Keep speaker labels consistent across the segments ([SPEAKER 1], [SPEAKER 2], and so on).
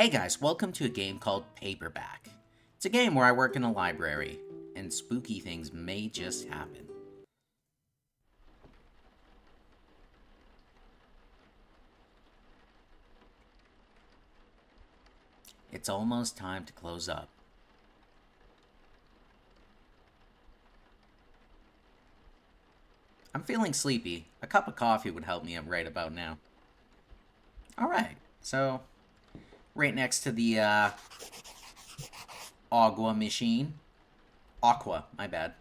[SPEAKER 1] Hey guys, welcome to a game called Paperback. It's a game where I work in a library, and spooky things may just happen. It's almost time to close up. I'm feeling sleepy. A cup of coffee would help me up right about now. Alright, so right next to the agua machine. Aqua, my bad.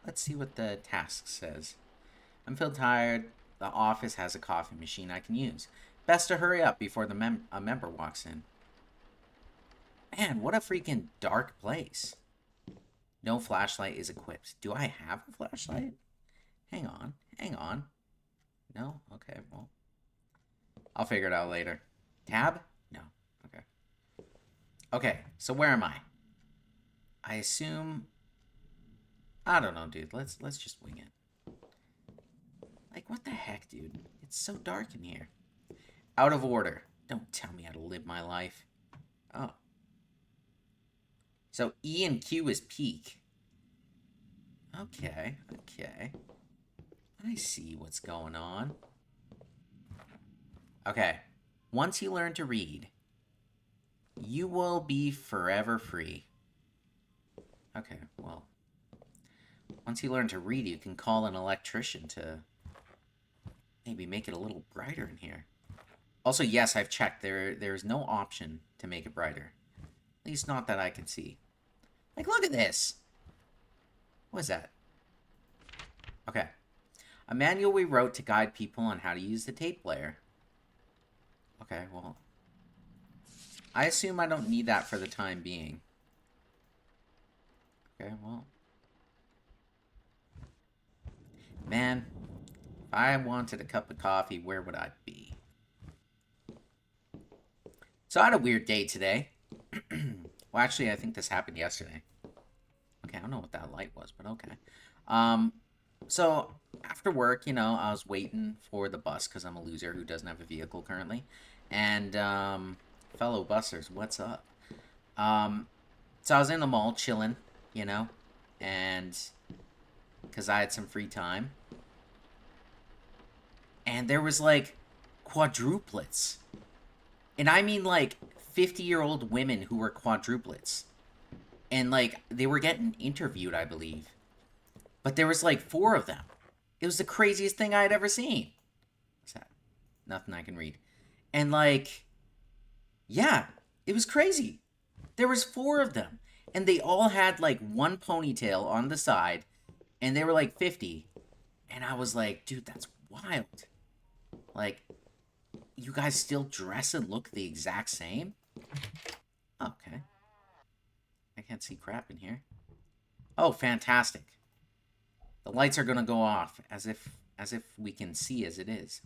[SPEAKER 1] Let's see what the task says. I'm feeling tired. The office has a coffee machine I can use. Best to hurry up before a member walks in. Man, what a freaking dark place. No flashlight is equipped. Do I have a flashlight? Hang on. No? Okay, well. I'll figure it out later. Tab? No. Okay. Okay, so where am I? I assume... I don't know, dude. Let's just wing it. Like, what the heck, dude? It's so dark in here. Out of order. Don't tell me how to live my life. Oh. So E and Q is peak. Okay. I see what's going on. Okay. Once you learn to read, you will be forever free. Okay, well. Once you learn to read, you can call an electrician to maybe make it a little brighter in here. Also, yes, I've checked. There's no option to make it brighter. At least not that I can see. Like, look at this. What is that? Okay. A manual we wrote to guide people on how to use the tape player. Okay, well. I assume I don't need that for the time being. Okay, well. Man, if I wanted a cup of coffee, where would I be? So I had a weird day today. Well, actually, I think this happened yesterday. Okay, I don't know what that light was, but okay. So after work, I was waiting for the bus because I'm a loser who doesn't have a vehicle currently. And, fellow bussers, what's up? So I was in the mall chilling, and because I had some free time. And there was, like, quadruplets. And I mean, like, 50-year-old women who were quadruplets. And, like, they were getting interviewed, I believe. But there was, like, 4 of them. It was the craziest thing I had ever seen. What's that? Nothing I can read. And, like, yeah, it was crazy. There was 4 of them. And they all had, like, one ponytail on the side. And they were, like, 50. And I was like, dude, that's wild. Like, you guys still dress and look the exact same? Oh, okay. I can't see crap in here. Oh, fantastic. The lights are gonna go off as if we can see as it is.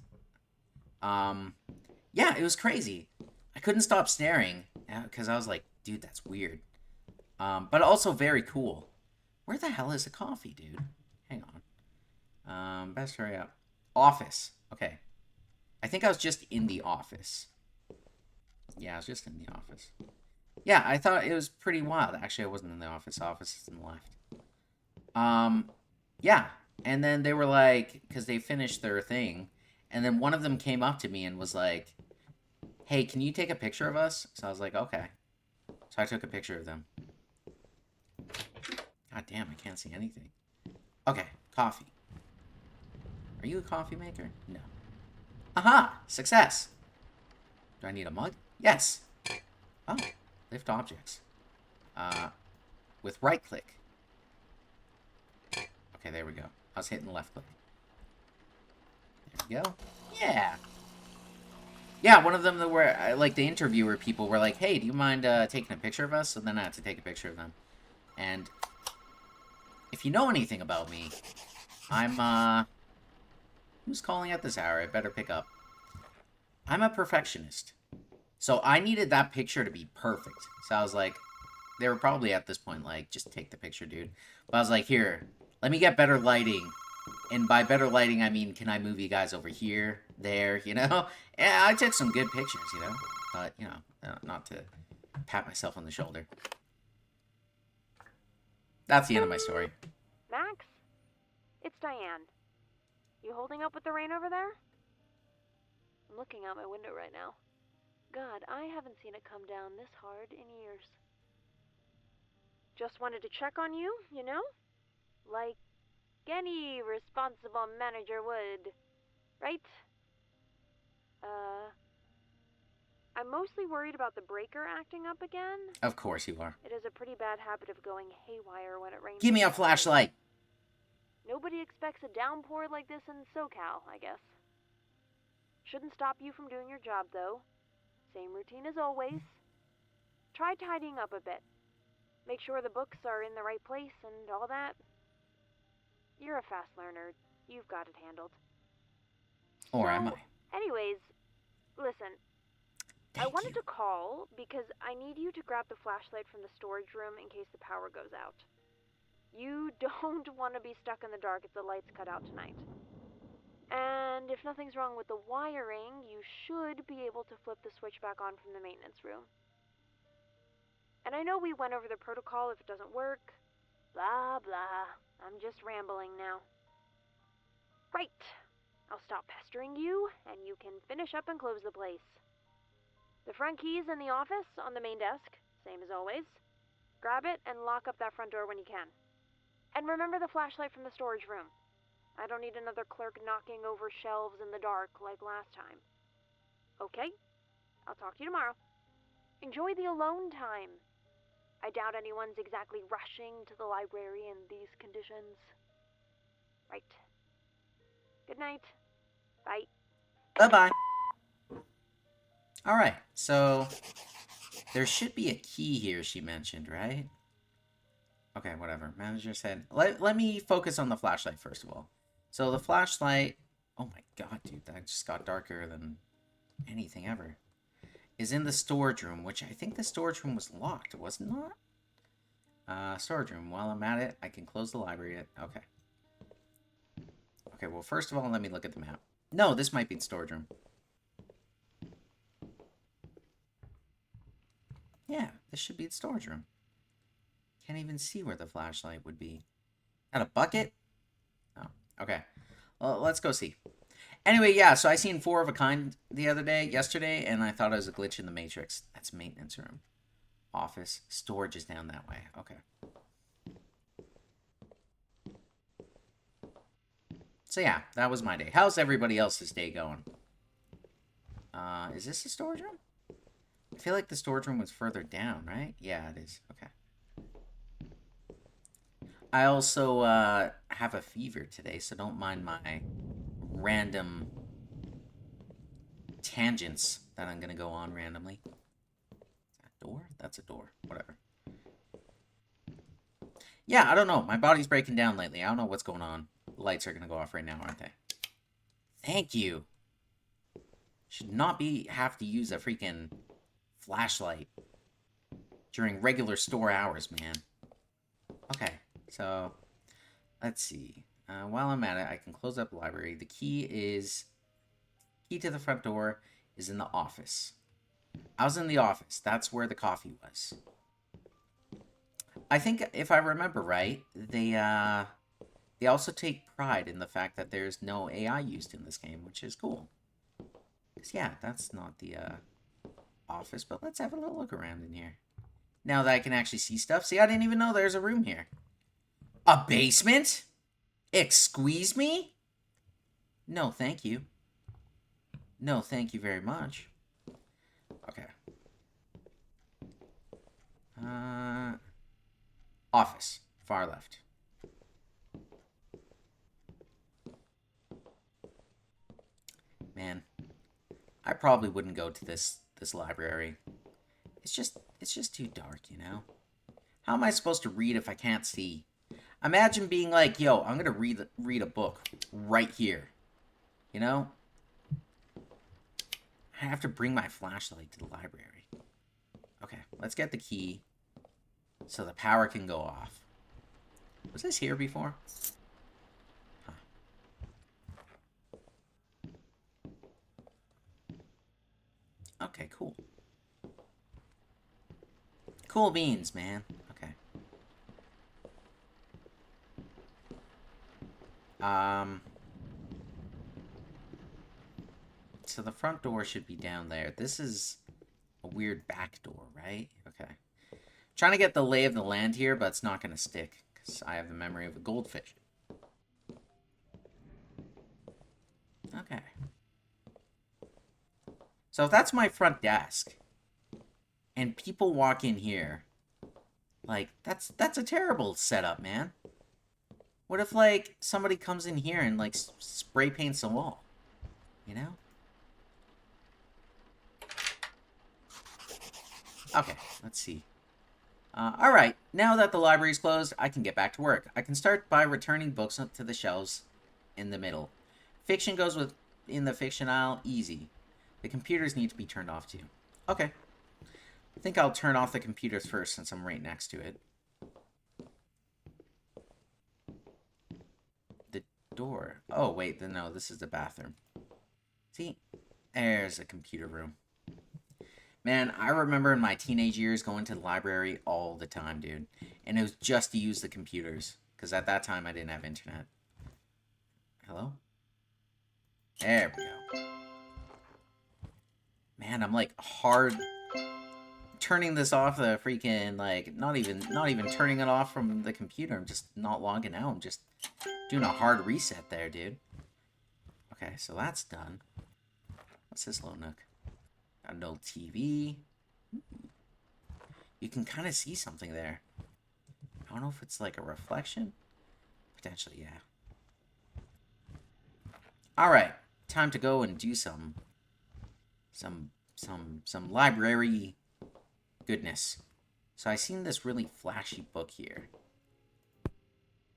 [SPEAKER 1] Yeah, it was crazy. I couldn't stop staring because I was like, dude, that's weird. But also very cool. Where the hell is the coffee, dude? Hang on. Best hurry up. Office. Okay. I think I was just in the office. Yeah, I was just in the office. Yeah, I thought it was pretty wild. Actually, I wasn't in the office. Office is in the left. Yeah. And then they were like, because they finished their thing, and then one of them came up to me and was like, hey, can you take a picture of us? So I was like, okay. So I took a picture of them. God damn, I can't see anything. Okay, coffee. Are you a coffee maker? No. Aha! Success! Do I need a mug? Yes! Oh, lift objects. With right click. Okay, there we go. I was hitting left click. There we go. Yeah! Yeah, one of them that were, like, the interviewer people were like, hey, do you mind taking a picture of us? So then I had to take a picture of them. And if you know anything about me, I'm, who's calling at this hour? I better pick up. I'm a perfectionist. So I needed that picture to be perfect. So I was like, they were probably at this point like, just take the picture, dude. But I was like, here, let me get better lighting. And by better lighting, I mean, can I move you guys over here, there, Yeah, I took some good pictures, but, you know, not to pat myself on the shoulder. That's the end of my story.
[SPEAKER 2] Max? It's Diane. You holding up with the rain over there? I'm looking out my window right now. God, I haven't seen it come down this hard in years. Just wanted to check on you, you know? Like any responsible manager would, right? I'm mostly worried about the breaker acting up again.
[SPEAKER 1] Of course you are.
[SPEAKER 2] It has a pretty bad habit of going haywire when it rains.
[SPEAKER 1] Give me a flashlight!
[SPEAKER 2] Nobody expects a downpour like this in SoCal, I guess. Shouldn't stop you from doing your job, though. Same routine as always. Try tidying up a bit. Make sure the books are in the right place and all that. You're a fast learner. You've got it handled.
[SPEAKER 1] Or am I?
[SPEAKER 2] Anyways, listen. I wanted to call because I need you to grab the flashlight from the storage room in case the power goes out. You don't want to be stuck in the dark if the lights cut out tonight. And if nothing's wrong with the wiring, you should be able to flip the switch back on from the maintenance room. And I know we went over the protocol if it doesn't work. Blah, blah. I'm just rambling now. Right. I'll stop pestering you, and you can finish up and close the place. The front key's in the office on the main desk, same as always. Grab it and lock up that front door when you can. And remember the flashlight from the storage room. I don't need another clerk knocking over shelves in the dark like last time. Okay? I'll talk to you tomorrow. Enjoy the alone time. I doubt anyone's exactly rushing to the library in these conditions. Right. Good night. Bye.
[SPEAKER 1] Bye-bye. Alright, so there should be a key here she mentioned, right? Okay, whatever. Manager said... Let me focus on the flashlight first of all. So the flashlight... Oh my god, dude, that just got darker than anything ever. Is in the storage room, which I think the storage room was locked, was it not? Storage room. While I'm at it, I can close the library. Okay. Okay, well, first of all, let me look at the map. No, this might be the storage room. Yeah, this should be the storage room. Can't even see where the flashlight would be. At a bucket? Oh, okay. Well, let's go see. Anyway, yeah, so I seen 4 of a Kind yesterday, and I thought it was a glitch in the Matrix. That's maintenance room. Office. Storage is down that way. Okay. So yeah, that was my day. How's everybody else's day going? Is this the storage room? I feel like the storage room was further down, right? Yeah, it is. Okay. I also have a fever today, so don't mind my random tangents that I'm going to go on randomly. Is that a door? That's a door. Whatever. Yeah, I don't know. My body's breaking down lately. I don't know what's going on. Lights are going to go off right now, aren't they? Thank you. Should not have to use a freaking flashlight during regular store hours, man. Okay, so let's see. While I'm at it, I can close up the library. The key to the front door is in the office. I was in the office. That's where the coffee was. I think, if I remember right, they also take pride in the fact that there's no AI used in this game, which is cool. Because, yeah, that's not the office, but let's have a little look around in here. Now that I can actually see stuff. See, I didn't even know there's a room here. A basement? Excuse me? No, thank you. No, thank you very much. Okay. Office. Far left. Man, I probably wouldn't go to this library. It's just too dark, you know? How am I supposed to read if I can't see? Imagine being like, yo, I'm gonna read a book right here. You know? I have to bring my flashlight to the library. Okay, let's get the key so the power can go off. Was this here before? Huh. Okay, cool. Cool beans, man. Okay. So the front door should be down there. This is a weird back door, right? Okay. Trying to get the lay of the land here, but it's not going to stick because I have the memory of a goldfish. Okay. So if that's my front desk, and people walk in here, like, that's a terrible setup, man. What if, like, somebody comes in here and, like, spray paints the wall? You know? Okay, let's see. Alright, now that the library's closed, I can get back to work. I can start by returning books to the shelves in the middle. Fiction goes in the fiction aisle, easy. The computers need to be turned off too. Okay. I think I'll turn off the computers first since I'm right next to it. The door. Oh, wait, no, this is the bathroom. See? There's a computer room. Man, I remember in my teenage years going to the library all the time, dude. And it was just to use the computers. Because at that time, I didn't have internet. Hello? There we go. Man, I'm like hard turning this off the freaking, like, not even turning it off from the computer. I'm just not logging out. I'm just doing a hard reset there, dude. Okay, so that's done. What's this little nook? Got an old TV. You can kind of see something there. I don't know if it's like a reflection. Potentially, yeah. Alright, time to go and do some library goodness. So I seen this really flashy book here.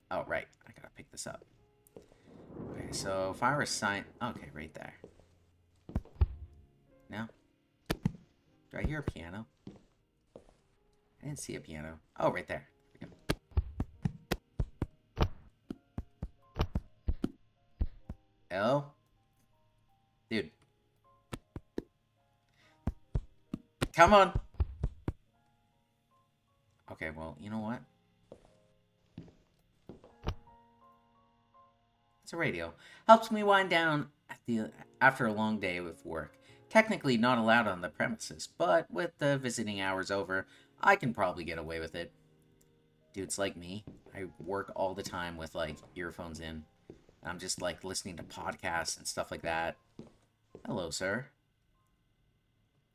[SPEAKER 1] Oh, right. I gotta pick this up. Okay, so if I were sign... Okay, right there. No? Do I hear a piano? I didn't see a piano. Oh, right there. There we go. Hello? Dude. Come on! Okay, well, you know what? It's a radio. Helps me wind down after a long day of work. Technically not allowed on the premises, but with the visiting hours over, I can probably get away with it. Dudes like me, I work all the time with, like, earphones in. I'm just, like, listening to podcasts and stuff like that. Hello, sir.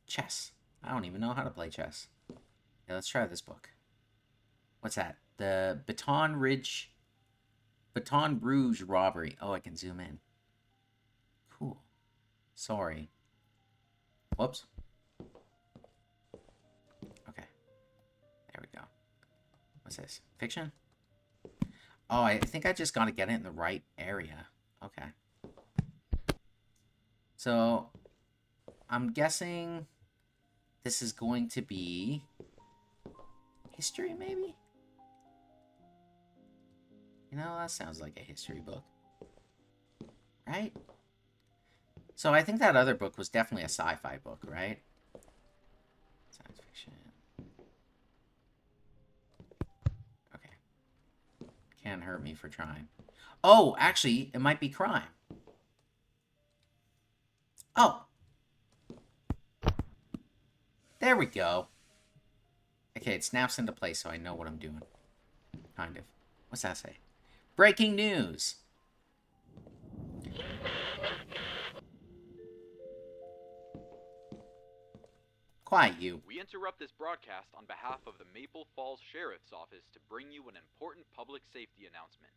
[SPEAKER 1] Chess. I don't even know how to play chess. Yeah, let's try this book. What's that? The Baton Rouge robbery. Oh, I can zoom in. Cool. Sorry. Whoops. Okay. There we go. What's this? Fiction? Oh, I think I just gotta get it in the right area. Okay. So, I'm guessing this is going to be history, maybe? You know, that sounds like a history book. Right? So I think that other book was definitely a sci-fi book, right? Science fiction. Okay. Can't hurt me for trying. Oh, actually, it might be crime. Oh. There we go. Okay, it snaps into place so I know what I'm doing. Kind of. What's that say? Breaking news. Quiet, you.
[SPEAKER 3] We interrupt this broadcast on behalf of the Maple Falls Sheriff's Office to bring you an important public safety announcement.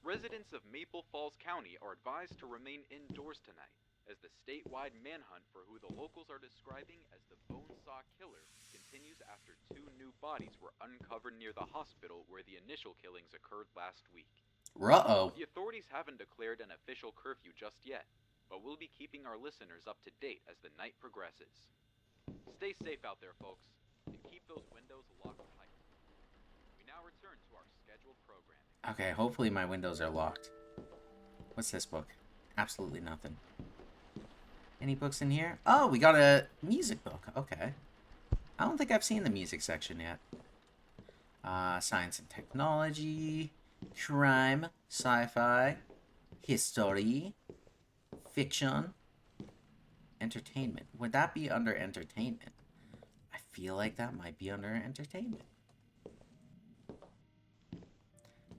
[SPEAKER 3] Residents of Maple Falls County are advised to remain indoors tonight, as the statewide manhunt for who the locals are describing as the Bonesaw Killer continues after 2 new bodies were uncovered near the hospital where the initial killings occurred last week.
[SPEAKER 1] Uh-oh.
[SPEAKER 3] The authorities haven't declared an official curfew just yet, but we'll be keeping our listeners up to date as the night progresses. Stay safe out there, folks, and keep those windows locked tight. We now return to our scheduled programming.
[SPEAKER 1] Okay, hopefully my windows are locked. What's this book? Absolutely nothing. Any books in here? Oh, we got a music book. Okay. I don't think I've seen the music section yet. Science and technology, crime, sci-fi, history, fiction, entertainment. Would that be under entertainment? I feel like that might be under entertainment.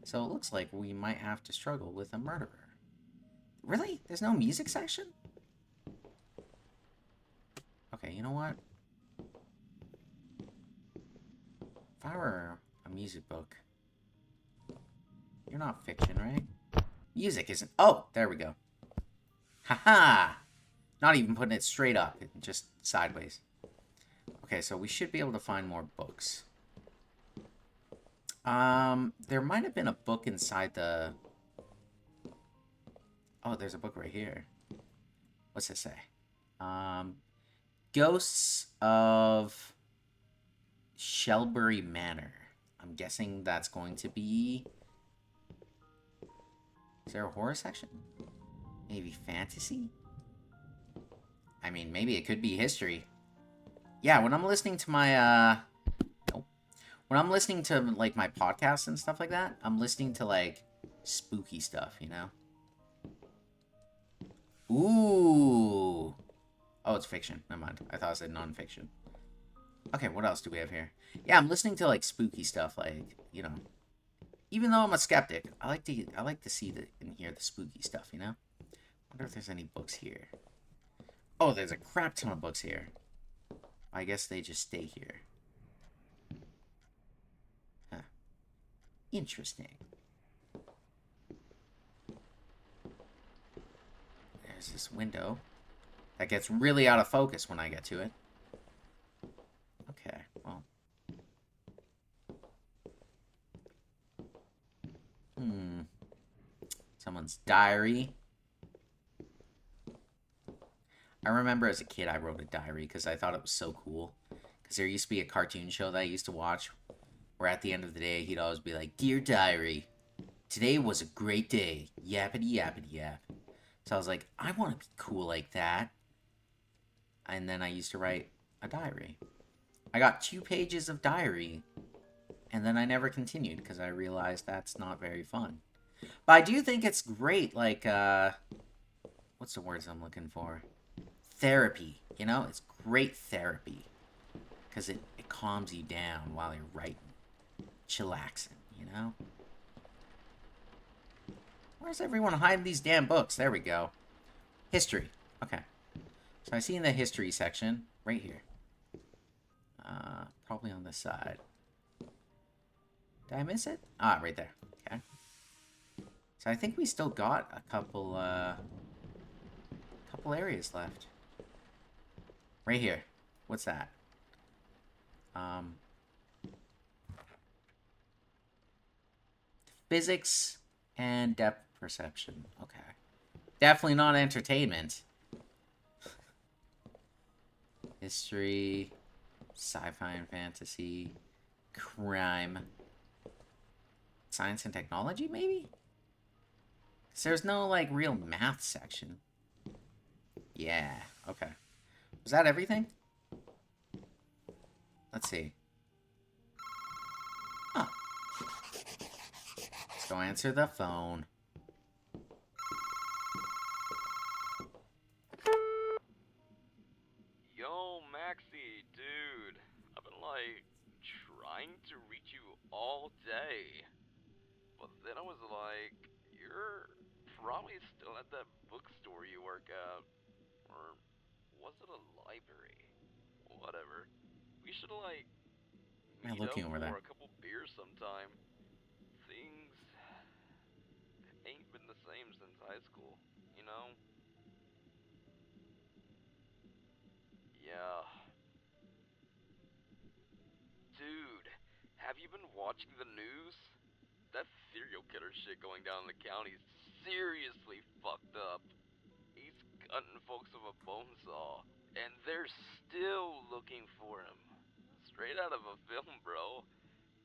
[SPEAKER 1] So it looks like we might have to struggle with a murderer. Really? There's no music section? Okay, you know what? If I were a music book... You're not fiction, right? Music isn't... Oh, there we go. Haha! Not even putting it straight up, just sideways. Okay, so we should be able to find more books. There might have been a book inside the... Oh, there's a book right here. What's it say? Ghosts of Shelbury Manor. I'm guessing that's going to be... Is there a horror section? Maybe fantasy? I mean, maybe it could be history. Yeah, when I'm listening to my, Nope. When I'm listening to, like, my podcasts and stuff like that, I'm listening to, like, spooky stuff, you know? Ooh! Oh, it's fiction. Never mind. I thought it said non-fiction. Okay, what else do we have here? Yeah, I'm listening to, like, spooky stuff, like, you know. Even though I'm a skeptic, I like to see and hear the spooky stuff, you know? Wonder if there's any books here. Oh, there's a crap ton of books here. I guess they just stay here. Huh. Interesting. There's this window that gets really out of focus when I get to it. Okay, well. Someone's diary. I remember as a kid I wrote a diary because I thought it was so cool. Because there used to be a cartoon show that I used to watch where at the end of the day he'd always be like, "Dear Diary, today was a great day. Yappity yappity yap." So I was like, I want to be cool like that. And then I used to write a diary. I got 2 pages of diary. And then I never continued because I realized that's not very fun. But I do think it's great, like, what's the words I'm looking for? Therapy, you know? It's great therapy. Because it calms you down while you're writing. Chillaxing, you know? Where's everyone hiding these damn books? There we go. History. Okay. So I see in the history section, right here. Probably on this side. Did I miss it? Ah, right there. Okay. So I think we still got a couple areas left. Right here. What's that? Physics and depth perception. Okay. Definitely not entertainment. History, sci-fi and fantasy, crime, science and technology, maybe? 'Cause there's no, like, real math section. Yeah, okay. Was that everything? Let's see. Oh. Let's go answer the phone.
[SPEAKER 4] Yo, Maxie, dude. I've been, like, trying to reach you all day. But then I was like, you're probably still at that bookstore you work at. Or was it a library? Whatever. We should, like,
[SPEAKER 1] Am I
[SPEAKER 4] meet up
[SPEAKER 1] looking over there?
[SPEAKER 4] for a couple beers sometime. Things ain't been the same since high school, you know? Yeah. Dude, have you been watching the news? That serial killer shit going down in the county is seriously fucked up. He's cutting folks with a bone saw, and they're still looking for him. Straight out of a film, bro.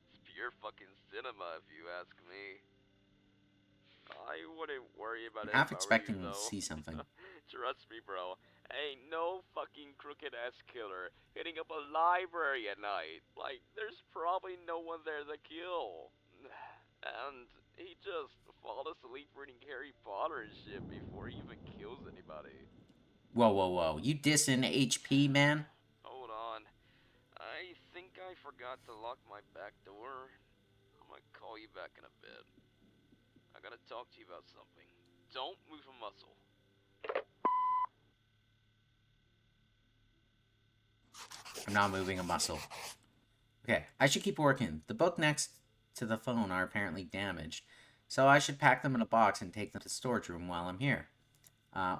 [SPEAKER 4] It's pure fucking cinema, if you ask me. I wouldn't worry about
[SPEAKER 1] I'm
[SPEAKER 4] it if
[SPEAKER 1] half
[SPEAKER 4] I were you,
[SPEAKER 1] expecting to
[SPEAKER 4] though.
[SPEAKER 1] see something.
[SPEAKER 4] Trust me, bro. Ain't no fucking crooked-ass killer hitting up a library at night. Like, there's probably no one there to kill. And he just fall asleep reading Harry Potter and shit before he even kills anybody.
[SPEAKER 1] Whoa, whoa, whoa. You dissing HP, man?
[SPEAKER 4] Hold on. I think I forgot to lock my back door. I'm gonna call you back in a bit. I gotta talk to you about something. Don't move a muscle.
[SPEAKER 1] I'm not moving a muscle. Okay, I should keep working. The book next to the phone are apparently damaged, so I should pack them in a box and take them to the storage room while I'm here. I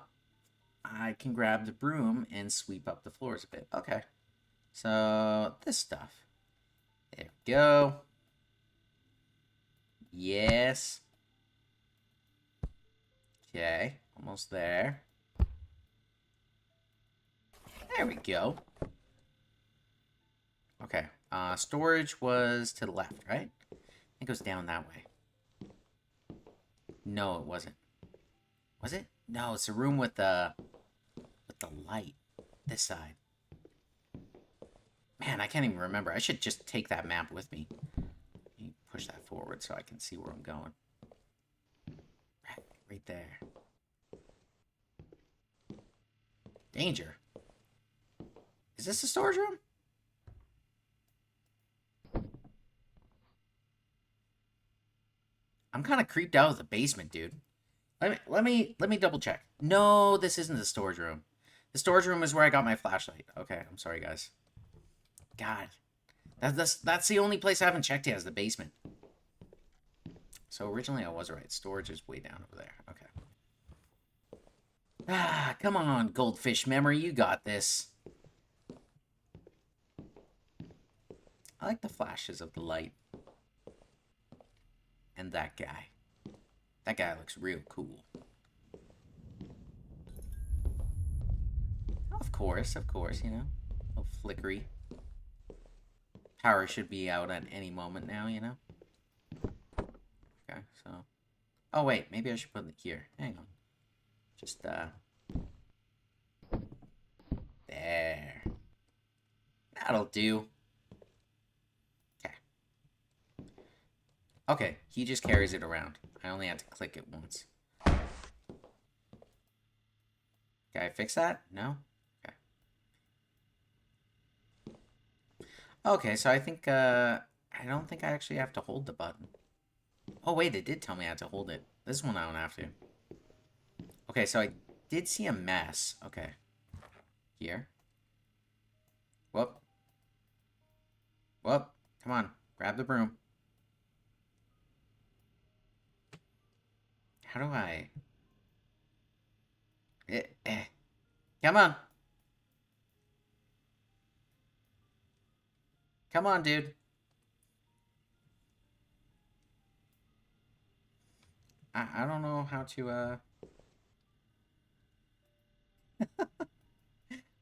[SPEAKER 1] can grab the broom and sweep up the floors a bit. Okay, so this stuff. There we go. Yes. Okay, almost there. There we go. Okay, storage was to the left, right? It goes down that way. No, it wasn't. Was it? No, it's a room with the light. This side. Man, I can't even remember. I should just take that map with me. Let me push that forward so I can see where I'm going. Right there. Danger. Is this the storage room? I'm kind of creeped out of the basement, dude. Let me double check. No, this isn't the storage room. The storage room is where I got my flashlight. Okay, I'm sorry, guys. God, that's the only place I haven't checked yet is the basement. So originally I was right. Storage is way down over there. Okay. Ah, come on, goldfish memory. You got this. I like the flashes of the light. And that guy. That guy looks real cool. Of course, you know. A little flickery. Power should be out at any moment now, you know. Okay, so... Oh, wait. Maybe I should put it here. Hang on. Just, there. That'll do. Okay. Okay, he just carries it around. I only had to click it once. Can I fix that? No? Okay. Okay, so I think, I don't think I actually have to hold the button. Oh, wait, it did tell me I had to hold it. This one I don't have to. Okay, so I did see a mess. Okay. Here. Whoop. Whoop. Come on. Grab the broom. How do I... Come on. Come on, dude. I don't know how to,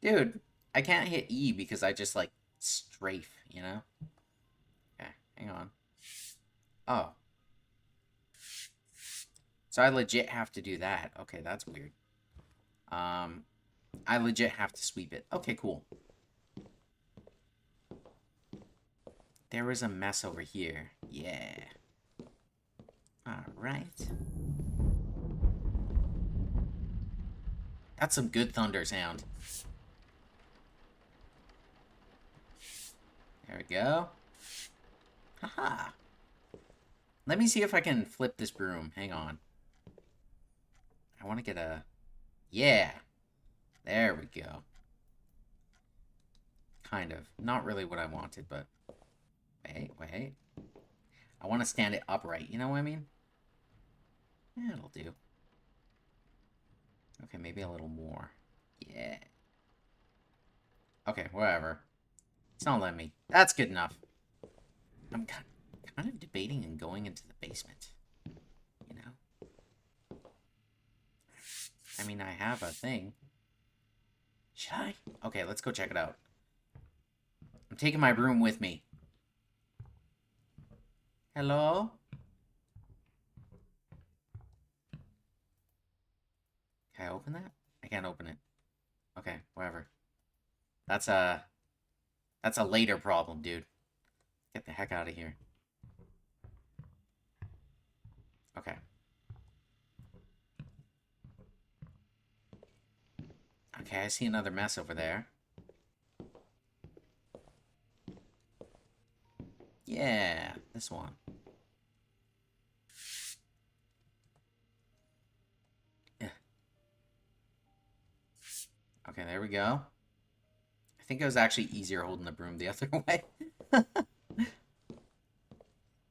[SPEAKER 1] Dude, I can't hit E because I just, like, strafe, you know? Okay, hang on. Oh. So I legit have to do that. Okay, that's weird. I legit have to sweep it. Okay, cool. There was a mess over here. Yeah. Alright. That's some good thunder sound. There we go. Haha. Let me see if I can flip this broom. Hang on. I want to get a... Yeah. There we go. Kind of. Not really what I wanted, but... Wait. I want to stand it upright. You know what I mean? Yeah, it'll do. Okay, maybe a little more. Yeah. Okay, whatever. It's not letting me. That's good enough. I'm kind of debating and going into the basement. You know? I mean, I have a thing. Should I? Okay, let's go check it out. I'm taking my broom with me. Hello? Can I open that? I can't open it. Okay, whatever. That's a later problem, dude. Get the heck out of here. Okay. Okay, I see another mess over there. Yeah, this one. Yeah. Okay, there we go. I think it was actually easier holding the broom the other way.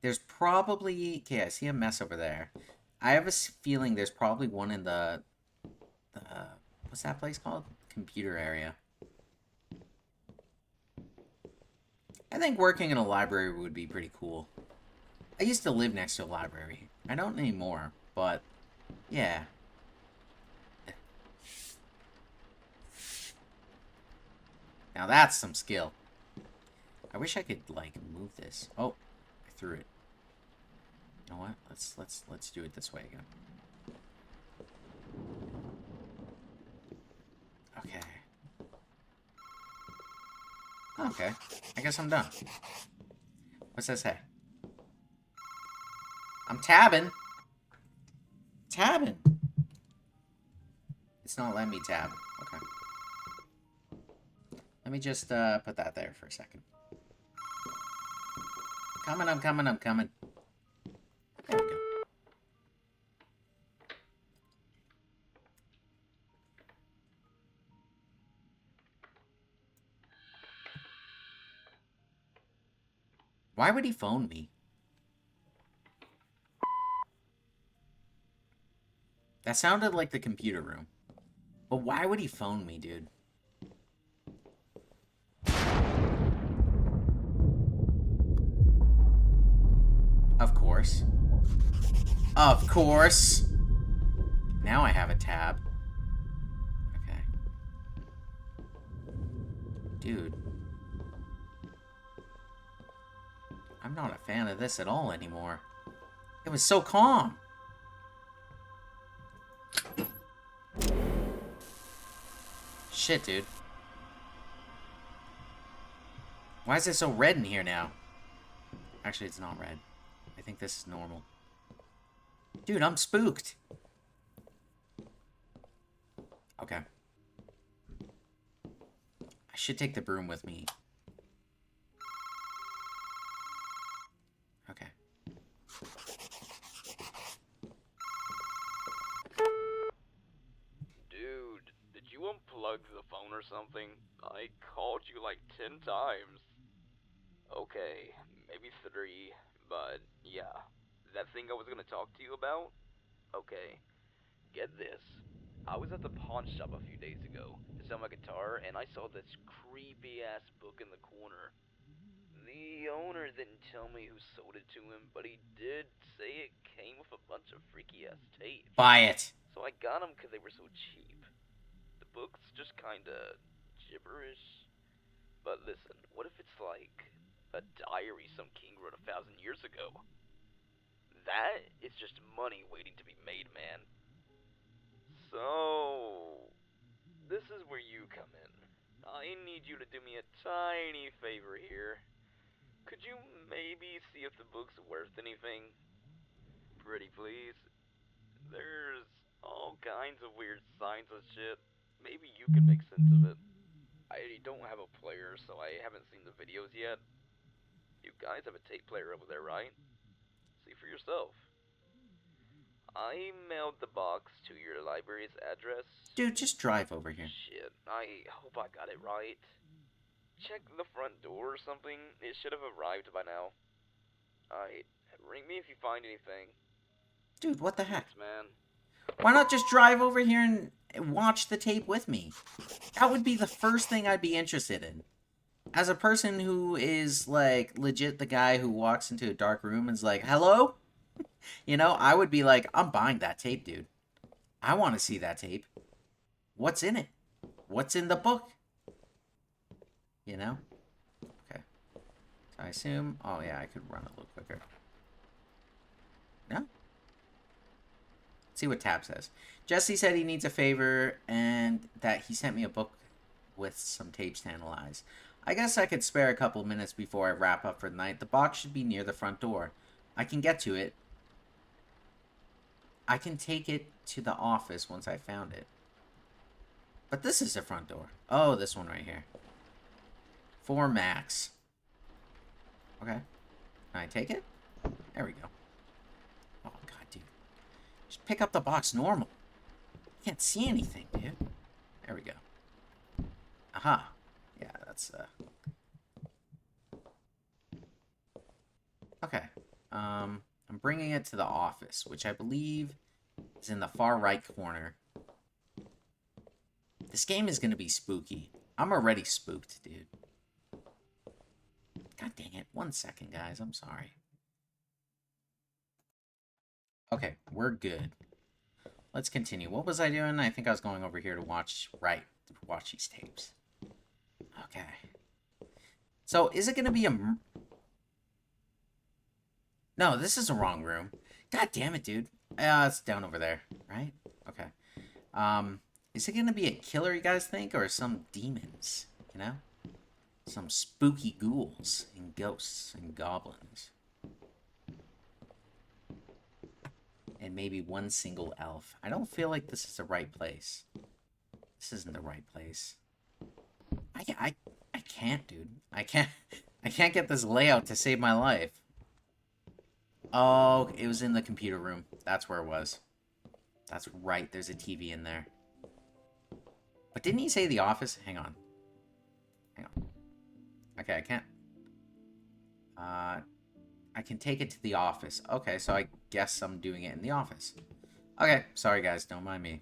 [SPEAKER 1] There's probably... Okay, I see a mess over there. I have a feeling there's probably one in the what's that place called? Computer area. I think working in a library would be pretty cool. I used to live next to a library. I don't anymore, but yeah. Now that's some skill. I wish I could like move this. Oh, I threw it. You know what? Let's do it this way again. Okay. Okay. I guess I'm done. What's that say? I'm tabbing. Tabbing. It's not letting me tab. Okay. Let me just put that there for a second. I'm coming. There we go. Why would he phone me? That sounded like the computer room. But why would he phone me, dude? Of course. Of course. Now I have a tab. Okay. Dude. I'm not a fan of this at all anymore. It was so calm. Shit, dude. Why is it so red in here now? Actually, it's not red. I think this is normal. Dude, I'm spooked. Okay. I should take the broom with me. Okay.
[SPEAKER 4] Dude, did you unplug the phone or something? I called you like 10 times. Okay, maybe 3, but yeah. That thing I was gonna talk to you about? Okay, get this. I was at the pawn shop a few days ago to sell my guitar, and I saw this creepy-ass book in the corner. The owner didn't tell me who sold it to him, but he did say it came with a bunch of freaky-ass tapes.
[SPEAKER 1] Buy it.
[SPEAKER 4] So I got them because they were so cheap. The book's just kinda gibberish. But listen, what if it's like a diary some king wrote 1,000 years ago? That is just money waiting to be made, man. So, this is where you come in. I need you to do me a tiny favor here. Could you maybe see if the book's worth anything? Pretty please. There's all kinds of weird signs and shit. Maybe you can make sense of it. I don't have a player, so I haven't seen the videos yet. You guys have a tape player over there, right? See for yourself. I mailed the box to your library's address.
[SPEAKER 1] Dude, just drive over here.
[SPEAKER 4] Shit, I hope I got it right. Check the front door or something. It should have arrived by now. Alright, ring me if you find anything.
[SPEAKER 1] Dude, what the heck?
[SPEAKER 4] Thanks, man.
[SPEAKER 1] Why not just drive over here and watch the tape with me? That would be the first thing I'd be interested in. As a person who is, like, legit the guy who walks into a dark room and is like, hello? You know, I would be like, I'm buying that tape, dude. I want to see that tape. What's in it? What's in the book? You know? Okay. So I assume... Oh, yeah, I could run a little quicker. No? Let's see what Tab says. Jesse said he needs a favor and that he sent me a book with some tapes to analyze. I guess I could spare a couple minutes before I wrap up for the night. The box should be near the front door. I can get to it. I can take it to the office once I found it. But this is the front door. Oh, this one right here. For Max. Okay. Can I take it? There we go. Oh, God, dude. Just pick up the box normal. Can't see anything, dude. There we go. Aha. Yeah, that's, Okay. I'm bringing it to the office, which I believe is in the far right corner. This game is going to be spooky. I'm already spooked, dude. God dang it. 1 second, guys. I'm sorry. Okay, we're good. Let's continue. What was I doing? I think I was going over here to watch these tapes. Okay. So, is it going to be a... No, this is the wrong room. God damn it, dude. It's down over there, right? Okay. Is it going to be a killer, you guys think? Or some demons, you know? Some spooky ghouls and ghosts and goblins. And maybe one single elf. I don't feel like this is the right place. This isn't the right place. I can't, dude. I can't get this layout to save my life. Oh, it was in the computer room. That's where it was. That's right. There's a TV in there. But didn't he say the office? Hang on. Hang on. Okay, I can't. I can take it to the office. Okay, so I guess I'm doing it in the office. Okay, sorry guys, don't mind me.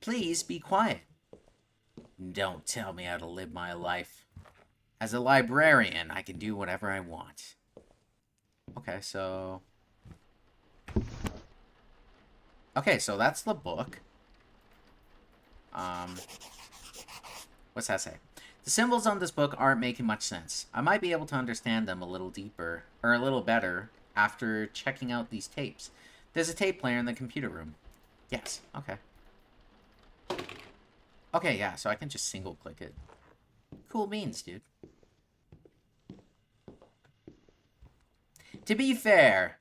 [SPEAKER 1] Please be quiet. Don't tell me how to live my life. As a librarian, I can do whatever I want. Okay, so... Okay, so that's the book. What's that say? The symbols on this book aren't making much sense. I might be able to understand them a little deeper, or a little better, after checking out these tapes. There's a tape player in the computer room. Yes, okay. Okay, yeah, so I can just single click it. Cool beans, dude. To be fair...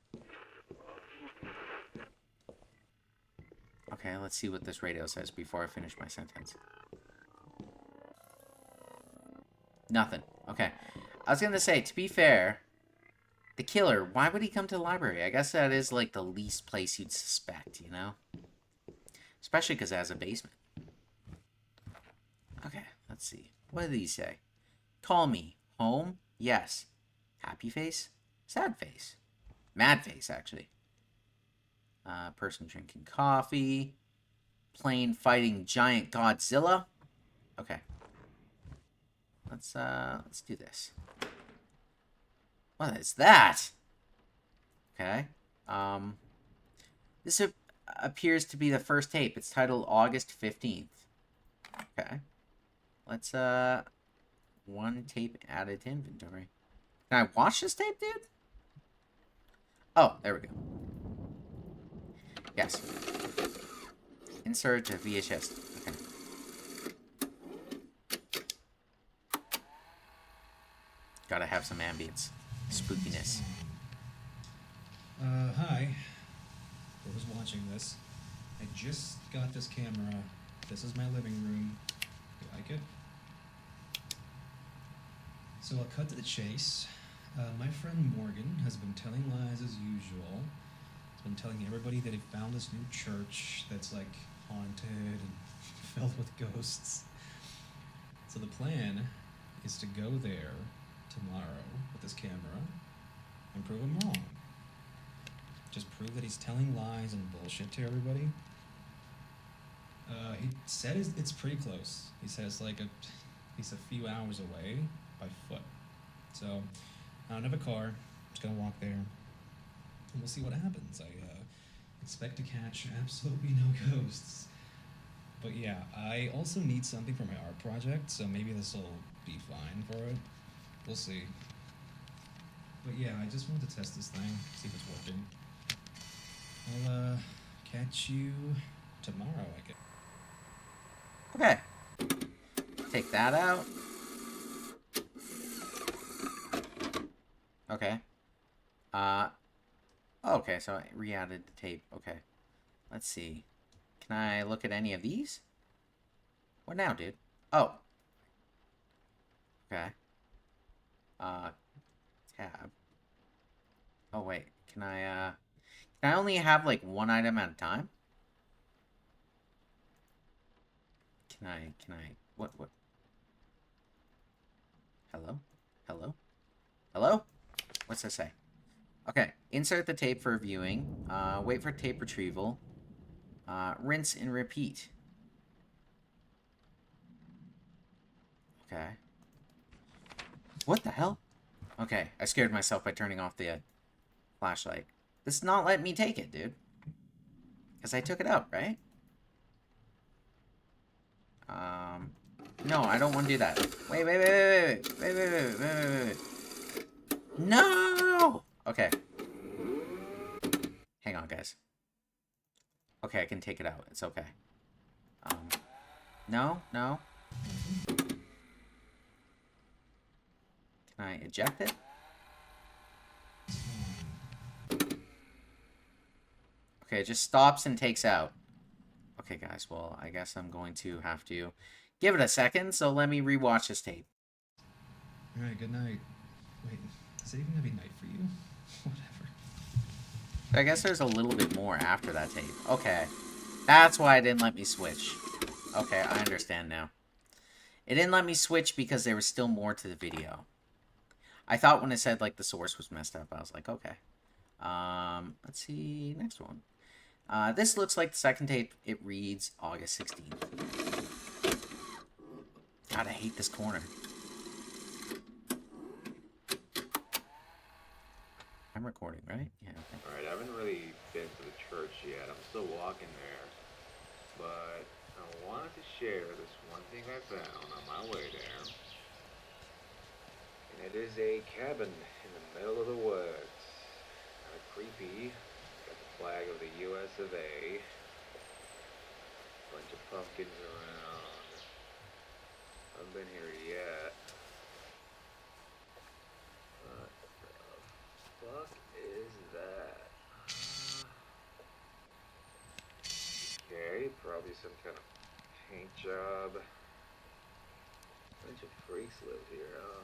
[SPEAKER 1] Okay, let's see what this radio says before I finish my sentence. Nothing. Okay. I was gonna say, to be fair, the killer, why would he come to the library? I guess that is, like, the least place you'd suspect, you know? Especially because it has a basement. Okay, let's see. What do these say? Call me. Home? Yes. Happy face? Sad face. Mad face, actually. Person drinking coffee. Plane fighting giant Godzilla. Okay. Let's do this. What is that? Okay. This appears to be the first tape. It's titled August 15th. Okay. Let's, one tape added to inventory. Can I watch this tape, dude? Oh, there we go. Yes. Insert to VHS. Okay. Gotta have some ambience. Spookiness.
[SPEAKER 5] Hi. I was watching this. I just got this camera. This is my living room. You like it? So I'll cut to the chase. My friend Morgan has been telling lies as usual. He's been telling everybody that he found this new church that's like haunted and filled with ghosts. So the plan is to go there tomorrow with this camera and prove him wrong. Just prove that he's telling lies and bullshit to everybody. He said it's pretty close. He says like he's a few hours away by foot. So I don't have a car. I'm just gonna walk there, and we'll see what happens. I expect to catch absolutely no ghosts. But yeah, I also need something for my art project, so maybe this will be fine for it. We'll see. But yeah, I just wanted to test this thing, see if it's working. I'll catch you tomorrow, I guess.
[SPEAKER 1] Okay. take that out. Okay. Okay, so I re-added the tape. Okay. Let's see. Can I look at any of these? What now, dude? Oh. Okay. Tab. Oh, wait. Can I only have, like, one item at a time? Can I, what? Hello? Hello? Hello? What's this say? Okay. Insert the tape for viewing. Wait for tape retrieval. Rinse and repeat. Okay. What the hell? Okay, I scared myself by turning off the flashlight. This is not letting me take it, dude. Because I took it out, right? No, I don't want to do that. Wait. No! Okay. Hang on, guys. Okay, I can take it out. It's okay. No. Can I eject it? Okay, it just stops and takes out. Okay, guys, well, I guess I'm going to have to give it a second, so let me rewatch this tape.
[SPEAKER 5] Alright, good night. Wait, is it even gonna be night for you? Whatever.
[SPEAKER 1] I guess there's a little bit more after that tape. Okay. That's why it didn't let me switch. Okay, I understand now. It didn't let me switch because there was still more to the video. I thought when it said, like, the source was messed up, I was like, okay. Let's see, next one. This looks like the second tape. It reads August 16th. God, I hate this corner. I'm recording, right? Yeah, okay.
[SPEAKER 6] Alright, I haven't really been to the church yet. I'm still walking there. But I wanted to share this one thing I found on my way there. And it is a cabin in the middle of the woods. Kind of creepy. Got the flag of the US of A. Bunch of pumpkins around. Haven't been here yet. What the fuck is that? Okay, probably some kind of paint job. Bunch of freaks live here, huh?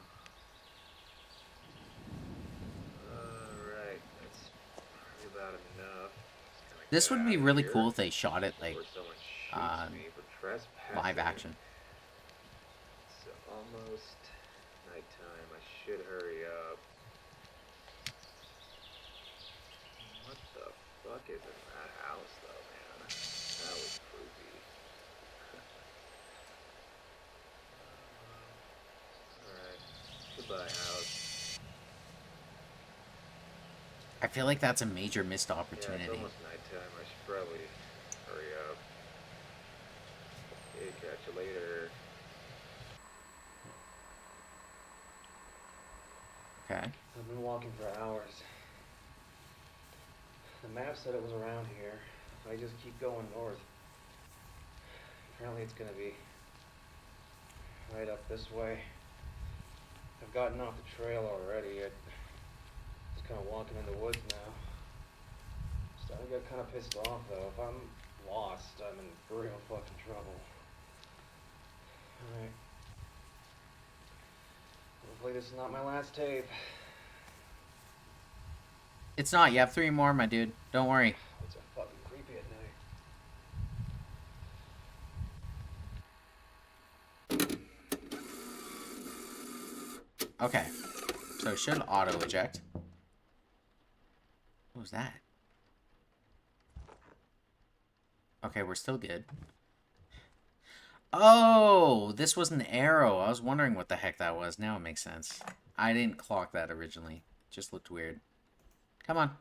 [SPEAKER 6] Alright, that's probably about enough.
[SPEAKER 1] This would be really cool if they shot it, like,
[SPEAKER 6] before someone shoots me for trespassing.
[SPEAKER 1] live action.
[SPEAKER 6] It's almost nighttime. I should hurry up. What the fuck is in that house, though, man? That was creepy. Alright. Goodbye, house.
[SPEAKER 1] I feel like that's a major missed
[SPEAKER 6] Yeah, it's
[SPEAKER 1] opportunity.
[SPEAKER 6] almost nighttime. I should probably hurry up. Okay, catch you later.
[SPEAKER 1] Okay.
[SPEAKER 7] I've been walking for hours. The map said it was around here. If I just keep going north, apparently it's gonna be right up this way. I've gotten off the trail already. I'm just kind of walking in the woods now. Starting to get kind of pissed off though. If I'm lost, I'm in real fucking trouble. Alright. Hopefully this is not my last tape.
[SPEAKER 1] It's not. You have 3 more, my dude. Don't worry.
[SPEAKER 7] It's a fucking creepy at night.
[SPEAKER 1] Okay. So it should auto eject. What was that? Okay, we're still good. Oh, this was an arrow. I was wondering what the heck that was. Now it makes sense. I didn't clock that originally. It just looked weird. Come on.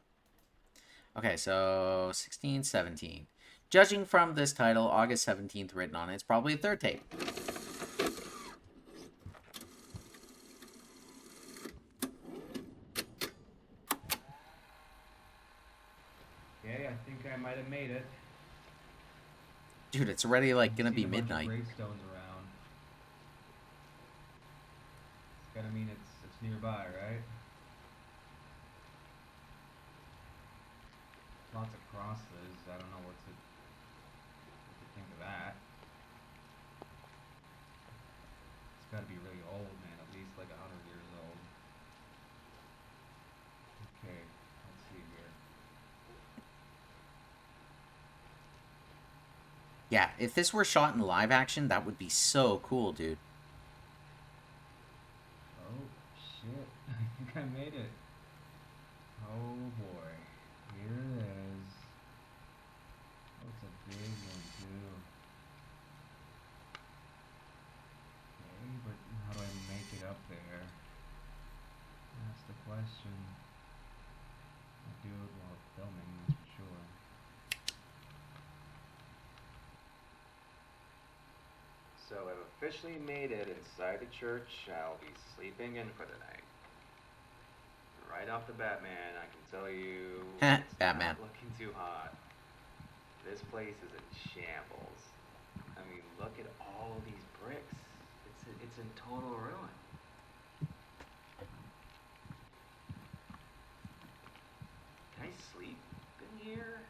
[SPEAKER 1] Okay, so 16, 17. Judging from this title, August 17th written on it, it's probably a third tape.
[SPEAKER 7] Okay, I think I might have made it.
[SPEAKER 1] Dude, it's already like gonna be
[SPEAKER 7] Seen a bunch of
[SPEAKER 1] midnight.
[SPEAKER 7] gravestones around. I mean, it's nearby, right? Lots of crosses. I don't know what to think of that. It's got to be really old, man. At least like 100 years old. Okay, let's see here.
[SPEAKER 1] Yeah, if this were shot in live action, that would be so cool, dude.
[SPEAKER 7] Oh, shit. I think I made it. Oh, boy. Here it is. Oh, it's a big one, too. Okay, but how do I make it up there? That's the question. I'll do it while filming, that's for sure. So I've officially made it inside the church. I'll be sleeping in for the night. Right off the bat, man, I can tell you it's
[SPEAKER 1] Batman.
[SPEAKER 7] not looking too hot. This place is in shambles. I mean, look at all of these bricks. It's in total ruin. Can I sleep in here?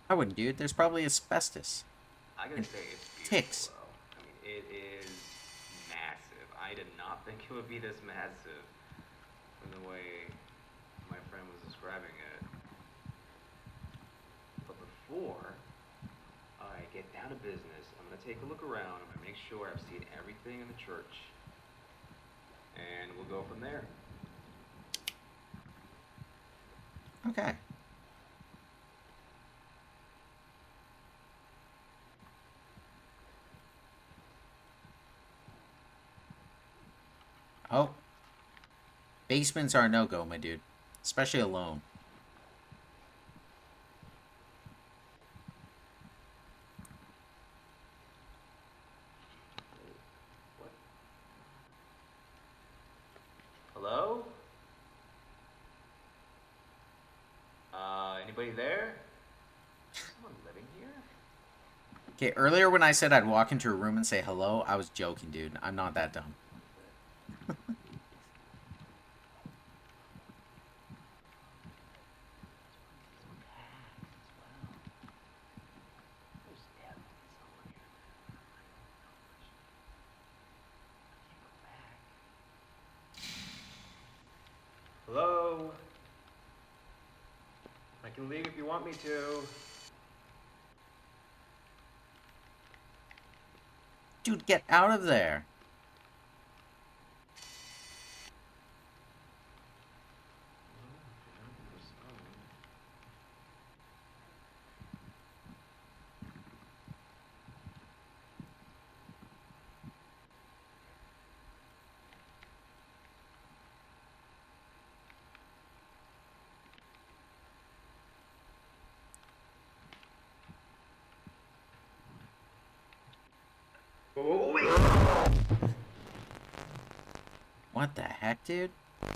[SPEAKER 1] I wouldn't, dude. There's probably asbestos.
[SPEAKER 7] I gotta say, it's
[SPEAKER 1] Ticks.
[SPEAKER 7] beautiful, though. I mean, it is massive. I did not think it would be this massive from the way my friend was describing it. But before I get down to business, I'm gonna take a look around. I'm gonna make sure I've seen everything in the church. And we'll go from there.
[SPEAKER 1] Okay. Oh. Basements are a no-go, my dude. Especially alone.
[SPEAKER 7] What? Hello? Anybody there? Is someone living here?
[SPEAKER 1] Okay, earlier when I said I'd walk into a room and say hello, I was joking, dude. I'm not that dumb.
[SPEAKER 7] Hello? I can leave if you want me to.
[SPEAKER 1] Dude, get out of there.
[SPEAKER 7] Oh, wait!
[SPEAKER 1] What the heck, dude? I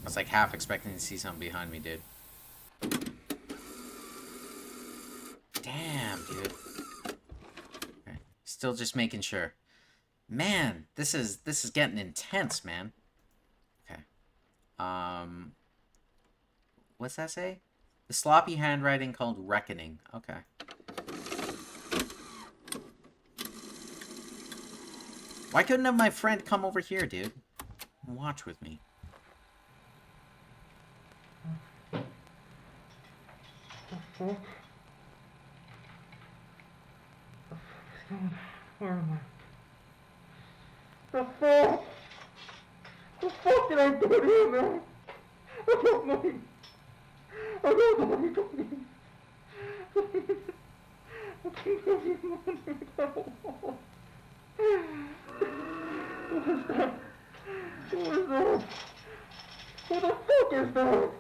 [SPEAKER 1] was like half expecting to see something behind me, dude. Damn, dude. Okay. Still just making sure. Man, this is getting intense, man. Okay. What's that say? The sloppy handwriting called Reckoning. Okay. Why couldn't have my friend come over here, dude? And watch with me.
[SPEAKER 7] Where am I? The fuck? The fuck did I do to you, man? I don't know. I don't know what you're doing. I can't believe you wanted that. What is that? What is that? What the fuck is that?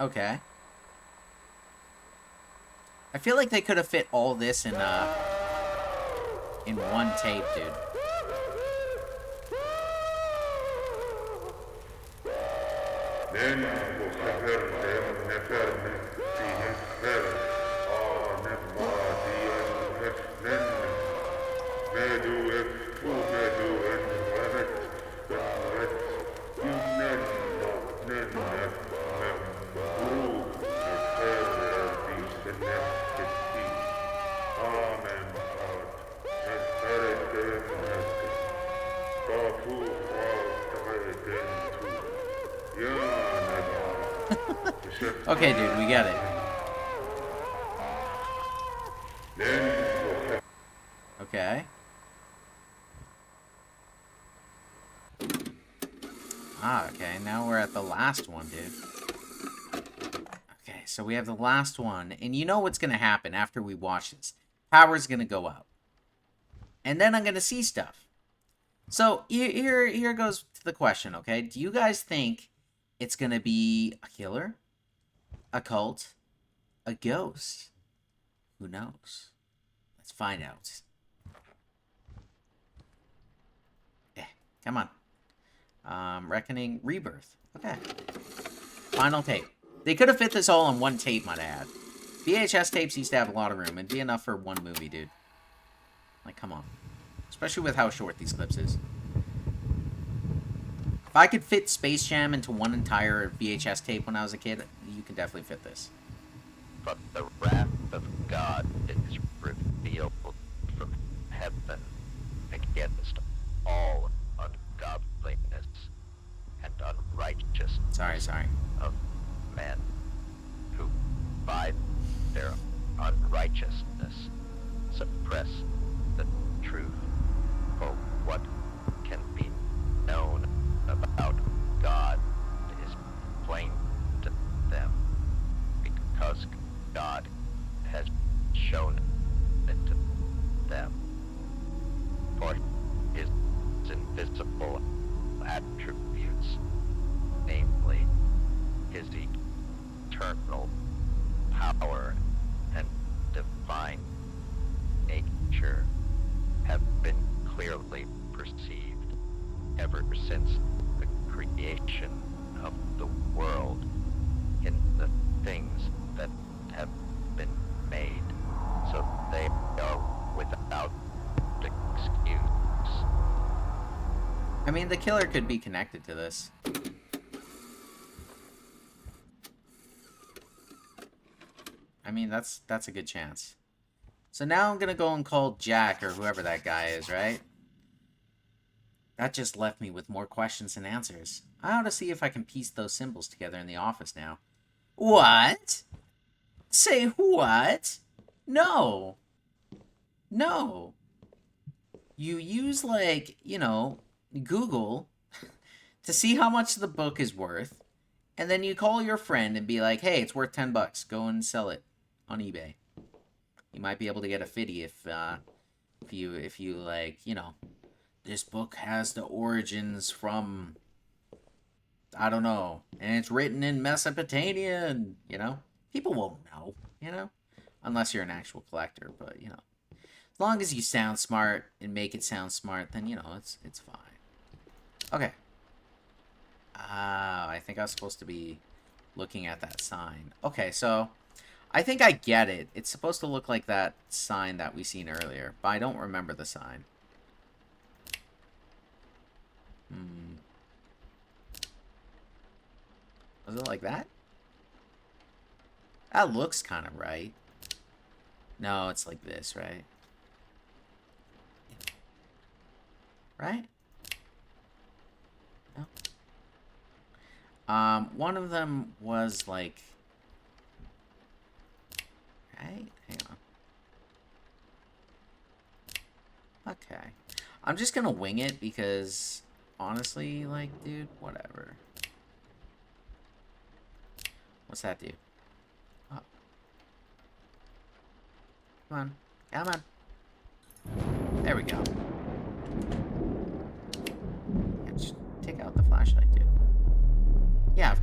[SPEAKER 1] Okay. I feel like they could have fit all this in one tape, dude. Okay, dude, we get it. Okay. Ah, okay, now we're at the last one, dude. Okay, so we have the last one, and you know what's gonna happen after we watch this. Power's gonna go out. And then I'm gonna see stuff. So, here goes to the question, okay? Do you guys think it's gonna be a killer? A cult? A ghost? Who knows? Let's find out. Yeah, come on. Reckoning, Rebirth. Okay. Final tape. They could have fit this all on one tape, might I add. VHS tapes used to have a lot of room. It'd be enough for one movie, dude. Like, come on. Especially with how short these clips is. If I could fit Space Jam into one entire VHS tape when I was a kid, you can definitely fit this.
[SPEAKER 8] But the wrath of God is revealed from heaven against all ungodliness and unrighteousness
[SPEAKER 1] Sorry.
[SPEAKER 8] of men who, by their unrighteousness, suppress the truth. For what can be known about God is plain to them, because God has shown it to them. For his invisible attributes, namely his eternal power and divine nature, have been clearly perceived ever since the creation of the world in the things that have been made, so they are without excuse.
[SPEAKER 1] I mean, the killer could be connected to this. I mean, that's a good chance. So now I'm gonna go and call Jack, or whoever that guy is, right? That just left me with more questions than answers. I ought to see if I can piece those symbols together in the office now. What? Say what? No. No. You use, like, you know, Google to see how much the book is worth, and then you call your friend and be like, hey, it's worth $10. Go and sell it on eBay. You might be able to get a fitty if you like, you know, this book has the origins from, I don't know, and it's written in Mesopotamia, and, you know, people won't know, you know, unless you're an actual collector, but, you know, as long as you sound smart and make it sound smart, then, you know, it's fine. Okay. I think I was supposed to be looking at that sign. Okay, so I think I get it. It's supposed to look like that sign that we seen earlier, but I don't remember the sign. Was it like that? That looks kind of right. No, it's like this, right? Right? No. One of them was like... Right? Hang on. Okay. I'm just gonna wing it because, honestly, like, dude, whatever. What's that do? Oh. Come on. Come on. There we go.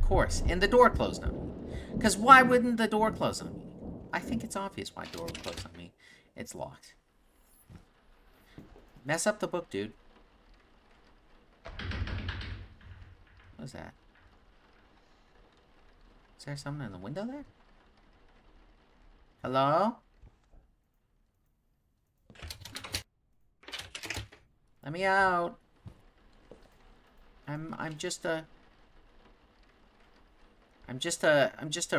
[SPEAKER 1] course. And the door closed on me. Because why wouldn't the door close on me? I think it's obvious why the door would close on me. It's locked. Mess up the book, dude. What is that? Is there something in the window there? Hello? Let me out. I'm just a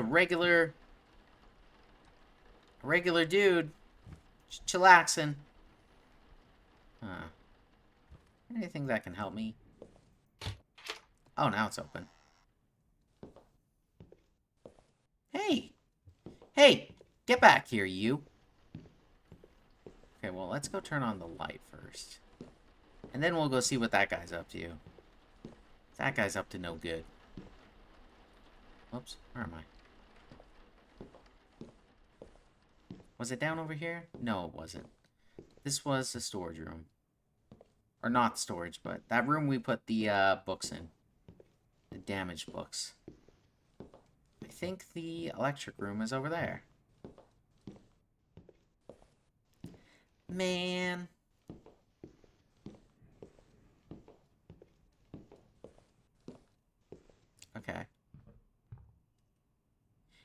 [SPEAKER 1] regular dude. Just chillaxing. Huh. Anything that can help me? Oh, now it's open. Hey! Hey! Get back here, you! Okay, well, let's go turn on the light first. And then we'll go see what that guy's up to. That guy's up to no good. Whoops, where am I? Was it down over here? No, it wasn't. This was the storage room. Or not storage, but that room we put the books in. The damaged books. I think the electric room is over there. Man. Okay.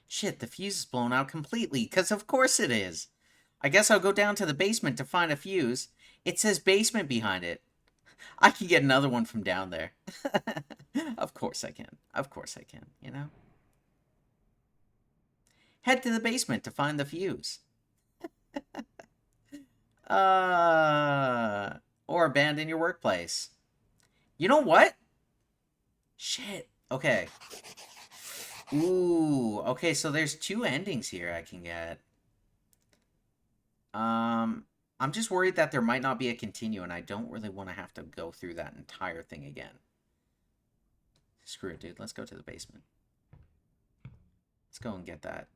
[SPEAKER 1] Shit, the fuse is blown out completely, because of course it is. I guess I'll go down to the basement to find a fuse. It says basement behind it. I can get another one from down there. Of course I can. Of course I can, you know? Head to the basement to find the fuse. Or abandon your workplace. You know what? Shit. Okay. Ooh. Okay, so there's two endings here I can get. I'm just worried that there might not be a continue, and I don't really want to have to go through that entire thing again. Screw it, dude. Let's go to the basement. Let's go and get that.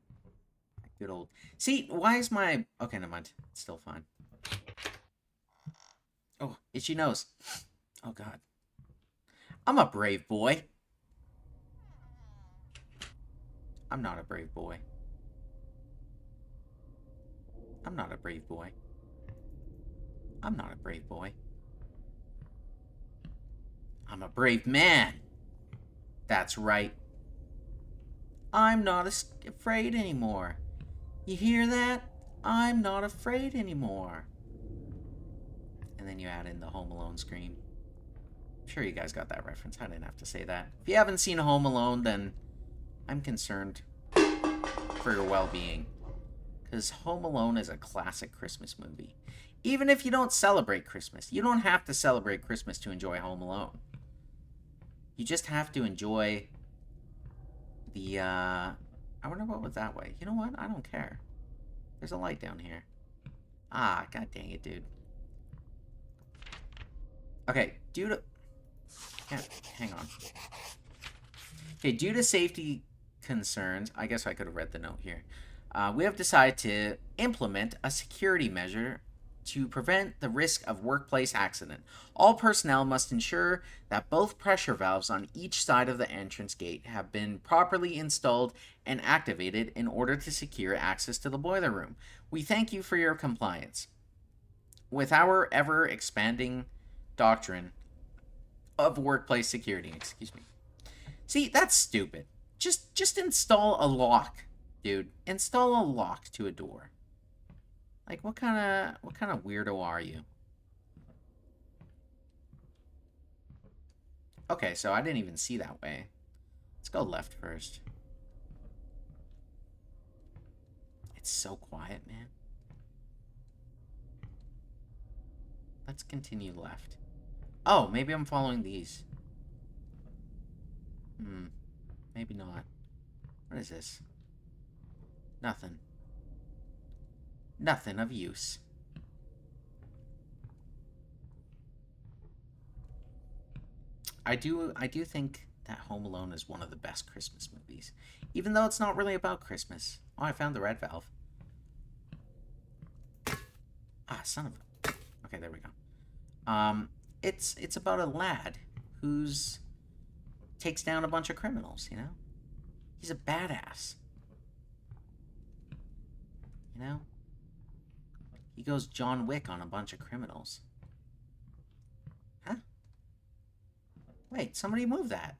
[SPEAKER 1] Good old... See, why is my... Okay, never mind. It's still fine. Oh, itchy nose. Oh, God. I'm a brave boy. I'm not a brave boy. I'm not a brave boy. I'm not a brave boy. I'm a brave man. That's right. I'm not afraid anymore. You hear that? I'm not afraid anymore. And then you add in the Home Alone scream. I'm sure you guys got that reference. I didn't have to say that. If you haven't seen Home Alone, then I'm concerned for your well-being. Because Home Alone is a classic Christmas movie. Even if you don't celebrate Christmas. You don't have to celebrate Christmas to enjoy Home Alone. You just have to enjoy the, I wonder what was that way. You know what? I don't care. There's a light down here. Ah, god dang it, dude. Okay, due to... Yeah, hang on. Okay, due to safety concerns... I guess I could have read the note here. We have decided to implement a security measure to prevent the risk of workplace accident. All personnel must ensure that both pressure valves on each side of the entrance gate have been properly installed and activated in order to secure access to the boiler room. We thank you for your compliance. With our ever-expanding doctrine of workplace security, excuse me. See, that's stupid. Just install a lock, dude. Install a lock to a door. Like, what kind of weirdo are you? Okay, so I didn't even see that way. Let's go left first. It's so quiet, man. Let's continue left. Oh, maybe I'm following these. Maybe not. What is this? Nothing. Nothing of use. I do think that Home Alone is one of the best Christmas movies. Even though it's not really about Christmas. Oh, I found the red valve. Ah, son of a... Okay, there we go. It's about a lad who's takes down a bunch of criminals, you know? He's a badass. You know? He goes John Wick on a bunch of criminals. Huh? Wait, somebody move that.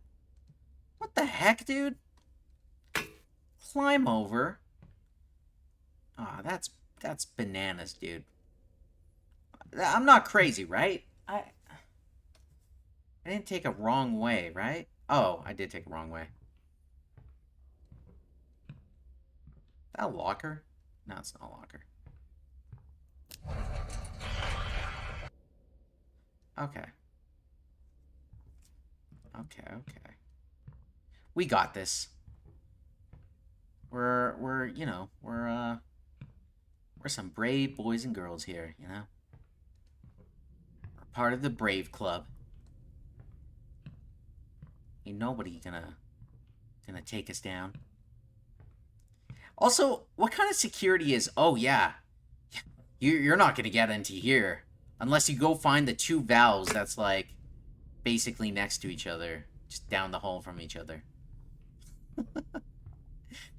[SPEAKER 1] What the heck, dude? Climb over. Ah, that's bananas, dude. I'm not crazy, right? I didn't take a wrong way, right? Oh, I did take a wrong way. Is that a locker? No, it's not a locker. Okay. Okay. We got this. We're you know, we're some brave boys and girls here, you know? We're part of the Brave Club. Ain't nobody gonna take us down. Also, what kind of security is... Oh, yeah. You're not gonna get into here. Unless you go find the two valves that's, like, basically next to each other. Just down the hall from each other.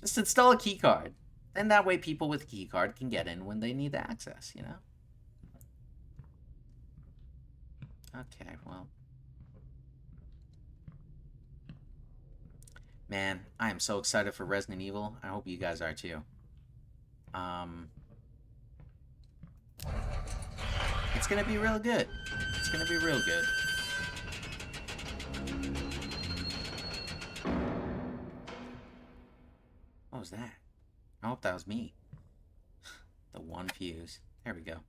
[SPEAKER 1] Just install a key card. And that way people with a key card can get in when they need access, you know? Okay, well... Man, I am so excited for Resident Evil. I hope you guys are too. It's gonna be real good. It's gonna be real good. What was that? I hope that was me. The one fuse. There we go.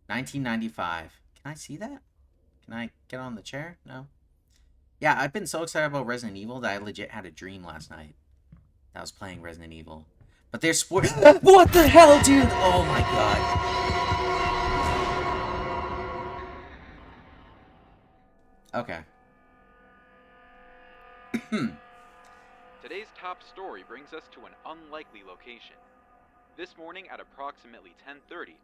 [SPEAKER 1] 1995. Can I see that? Can I get on the chair? No? Yeah, I've been so excited about Resident Evil that I legit had a dream last night that I was playing Resident Evil. But there's sport. What the hell, dude? Oh my god. Okay.
[SPEAKER 3] Today's top story brings us to an unlikely location. This morning at approximately 10:30,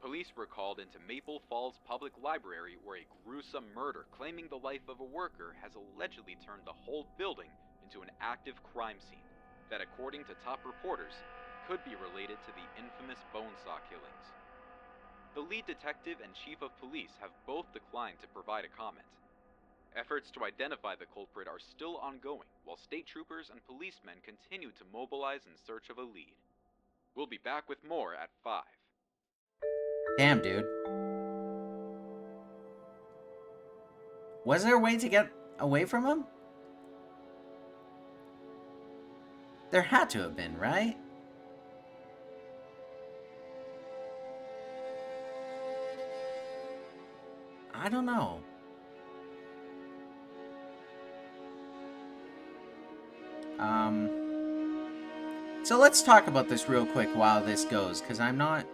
[SPEAKER 3] police were called into Maple Falls Public Library where a gruesome murder claiming the life of a worker has allegedly turned the whole building into an active crime scene that, according to top reporters, could be related to the infamous Bonesaw killings. The lead detective and chief of police have both declined to provide a comment. Efforts to identify the culprit are still ongoing, while state troopers and policemen continue to mobilize in search of a lead. We'll be back with more at 5.
[SPEAKER 1] Damn, dude. Was there a way to get away from him? There had to have been, right? I don't know. So let's talk about this real quick while this goes, because I'm not...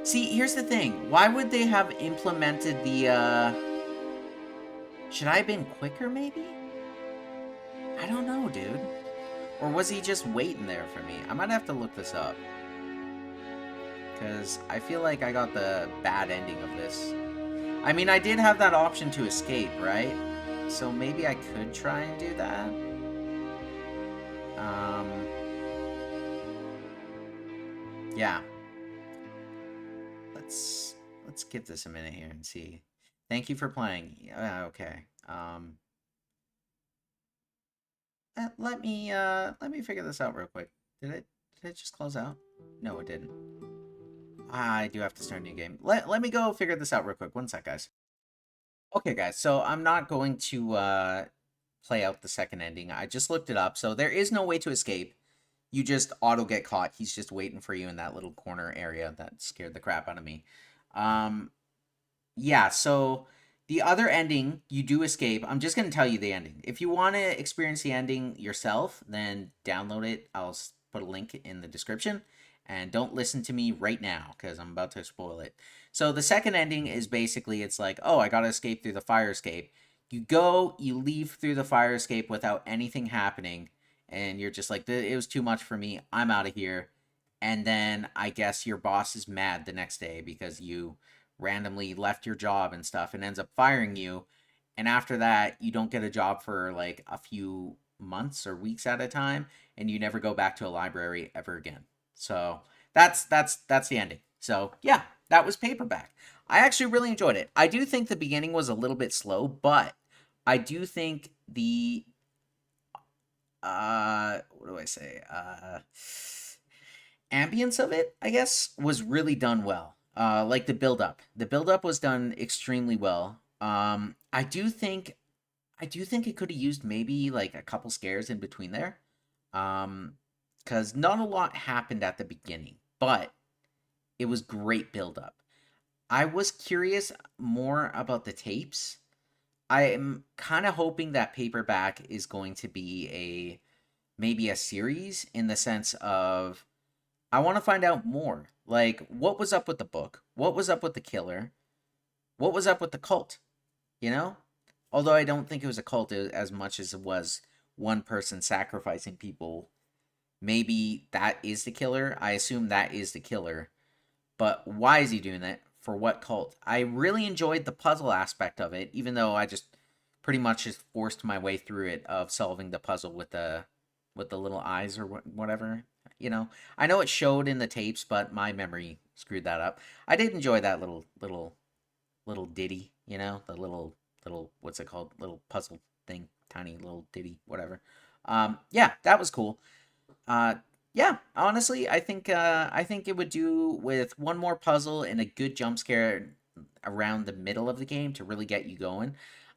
[SPEAKER 1] See, here's the thing. Why would they have implemented the, Should I have been quicker, maybe? I don't know, dude. Or was he just waiting there for me? I might have to look this up. Because I feel like I got the bad ending of this. I mean, I did have that option to escape, right? So maybe I could try and do that. Yeah. Let's give this a minute here and see. Thank you for playing. Okay. Let me figure this out real quick. Did it just close out? No, it didn't. I do have to start a new game. Let me go figure this out real quick. One sec, guys. Okay, guys. So I'm not going to play out the second ending. I just looked it up. So there is no way to escape. You just auto get caught. He's just waiting for you in that little corner area. That scared the crap out of me. Yeah, so the other ending, you do escape. I'm just going to tell you the ending. If you want to experience the ending yourself, then download it. I'll put a link in the description. And don't listen to me right now, because I'm about to spoil it. So the second ending is basically, it's like, oh, I got to escape through the fire escape. You go, you leave through the fire escape without anything happening. And you're just like, it was too much for me. I'm out of here. And then I guess your boss is mad the next day because you randomly left your job and stuff and ends up firing you. and after that you don't get a job for like a few months or weeks at a time, and you never go back to a library ever again. So that's the ending. So yeah, that was Paperback. I actually really enjoyed it. I do think the beginning was a little bit slow, but I do think the what do I say? Ambience of it, I guess, was really done well. Like the build up. The build up was done extremely well. I do think it could have used maybe like a couple scares in between there. Cuz not a lot happened at the beginning, but it was great build up. I was curious more about the tapes. I am kind of hoping that Paperback is going to be a maybe a series, in the sense of I want to find out more. Like, what was up with the book? What was up with the killer? What was up with the cult? You know? Although I don't think it was a cult as much as it was one person sacrificing people. Maybe that is the killer. I assume that is the killer. But why is he doing that? For what cult? I really enjoyed the puzzle aspect of it, even though I just pretty much just forced my way through it of solving the puzzle with the little eyes or whatever. You know, I know it showed in the tapes, but my memory screwed that up. I did enjoy that little ditty. You know, the little what's it called? Little puzzle thing, tiny little ditty, whatever. Yeah, that was cool. Uh, yeah, honestly, I think it would do with one more puzzle and a good jump scare around the middle of the game to really get you going.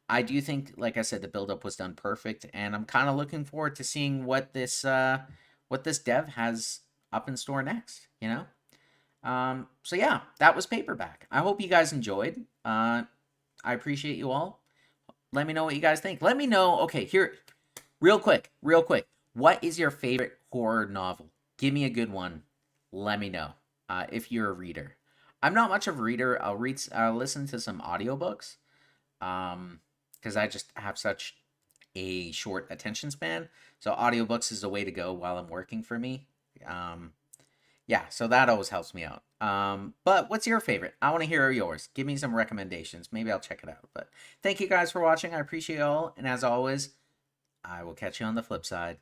[SPEAKER 1] I do think, like I said, the build up was done perfect, and I'm kind of looking forward to seeing what this dev has up in store next. You know. So yeah, that was Paperback. I hope you guys enjoyed. I appreciate you all. Let me know what you guys think. Let me know. Okay, here, real quick. What is your favorite horror novel? Give me a good one. Let me know. If you're a reader. I'm not much of a reader. I'll listen to some audiobooks. Because I just have such a short attention span. So audiobooks is the way to go while I'm working for me. Yeah, so that always helps me out. But what's your favorite? I want to hear yours. Give me some recommendations. Maybe I'll check it out. But thank you guys for watching. I appreciate it all. And as always, I will catch you on the flip side.